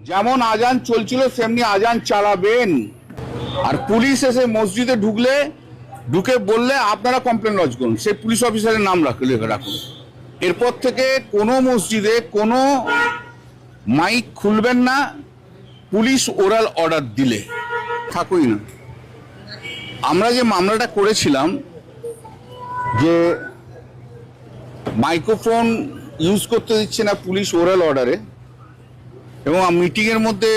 যেমন আজান চলছিল সেমনি আজান চালাবেন। আর পুলিশ এসে মসজিদে ঢুকে বললে আপনারা কমপ্লেন লজ করুন, সেই পুলিশ অফিসারের নাম রাখুন। এরপর থেকে কোনো মসজিদে কোনো মাইক খুলবেন না, পুলিশ ওরাল অর্ডার দিলে থাকুই না। আমরা যে মামলাটা করেছিলাম যে মাইক্রোফোন ইউজ করতে দিচ্ছে না পুলিশ ওরাল অর্ডারে, এবং মিটিংয়ের মধ্যে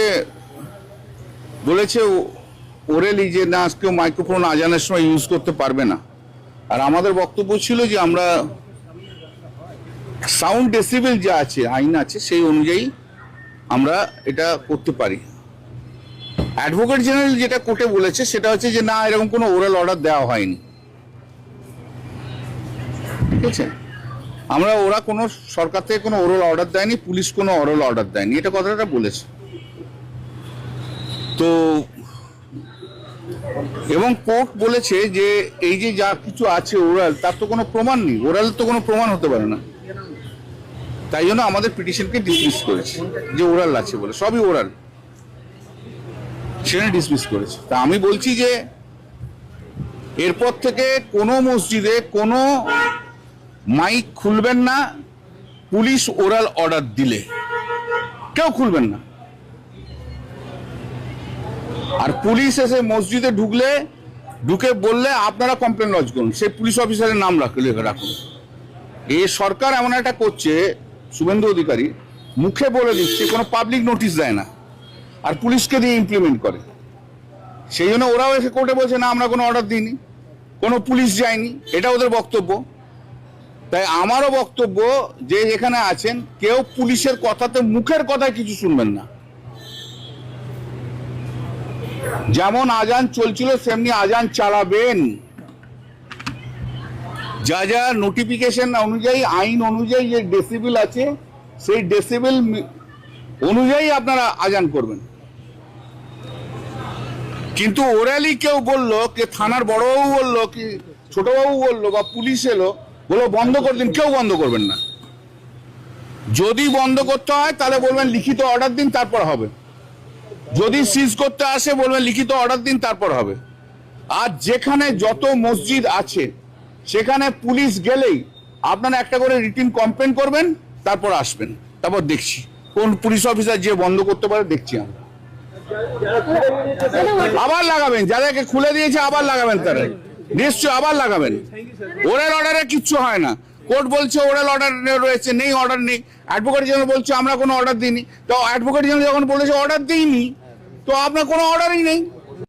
বলেছে ওরেলি যে না কেউ মাইক্রোফোন আজানের সময় ইউজ করতে পারবে না। আর আমাদের বক্তব্য ছিল যে আমরা সাউন্ড ডেসিবেল যা আছে আইন আছে সেই অনুযায়ী আমরা এটা করতে পারি। অ্যাডভোকেট জেনারেল যেটা কোর্টে বলেছে সেটা হচ্ছে যে না এরকম কোনো ওরাল অর্ডার দেওয়া হয়নি। ঠিক আছে, ওরা কোনো সরকার থেকে কোনো ওরাল অর্ডার দেয়নি, পুলিশ কোনো ওরাল অর্ডার দেয়নি, এটা কথাটা বলেছে। তো এবং কোর্ট বলেছে যে এই যে যা কিছু আছে ওরাল, তার তো কোনো প্রমাণ নেই, ওরাল তো কোনো প্রমাণ হতে পারে না। তাই জন্য আমাদের পিটিশনকে ডিসমিস করেছে যে ওরাল আছে বলে, সবই ওরাল, সেখানে ডিসমিস করেছে। তা আমি বলছি যে এরপর থেকে কোনো মসজিদে কোনো মাইক খুলবেন না, পুলিশ ওরাল অর্ডার দিলে কেউ খুলবেন না। আর পুলিশ এসে মসজিদে ঢুকে বললে আপনারা কমপ্লেন লজ করুন, সেই পুলিশ অফিসারের নাম রাখুন। এই সরকার এমন একটা করছে, শুভেন্দু অধিকারী মুখে বলে দিচ্ছে, কোনো পাবলিক নোটিশ দেয় না, আর পুলিশকে দিয়ে ইমপ্লিমেন্ট করে। সেই জন্য ওরাও এসে কোর্টে বলছে না আমরা কোনো অর্ডার দিইনি, কোনো পুলিশ যায়নি, এটা ওদের বক্তব্য। তাই আমারও বক্তব্য যে এখানে আছেন কেউ পুলিশের কথাতে মুখের কথায় কিছু শুনবেন না। যেমন আজান চলছিল সেমনি আজান চালাবেন। যা যা নোটিফিকেশন অনুযায়ী, আইন অনুযায়ী যে ডেসিবেল আছে সেই ডেসিবেল অনুযায়ী আপনারা আজান করবেন। কিন্তু ওরালি কেউ বললো, কে থানার বড়বাবু বললো, কি ছোটবাবু বললো, বা পুলিশ এলো বললো বন্ধ করে দিন, কেউ বন্ধ করবেন না। যদি বন্ধ করতে হয় তাহলে বলবেন লিখিত অর্ডার দিন, তারপর হবে। যদি সিজ করতে আসে বলবেন লিখিত অর্ডার দিন, তারপর হবে। আর যেখানে যত মসজিদ আছে সেখানে পুলিশ গেলেই আপনারা একটা করে রিটিন কমপ্লেন করবেন, তারপর আসবেন, তারপর দেখছি কোন পুলিশ অফিসার যে বন্ধ করতে পারে, দেখছি আমরা। আবার লাগাবেন, যাদেরকে খুলে দিয়েছে আবার লাগাবেন, তারা নিশ্চয় আবার লাগাবেন। ওরাল অর্ডারে কিচ্ছু হয় না। কোর্ট বলছে ওরাল অর্ডার রয়েছে, নেই অর্ডার নেই। অ্যাডভোকেট জেনারেল বলছে আমরা কোনো অর্ডার দিইনি। তো অ্যাডভোকেট জেনারেল যখন বলেছে অর্ডার দিইনি, তো আপনার কোনো অর্ডারই নেই।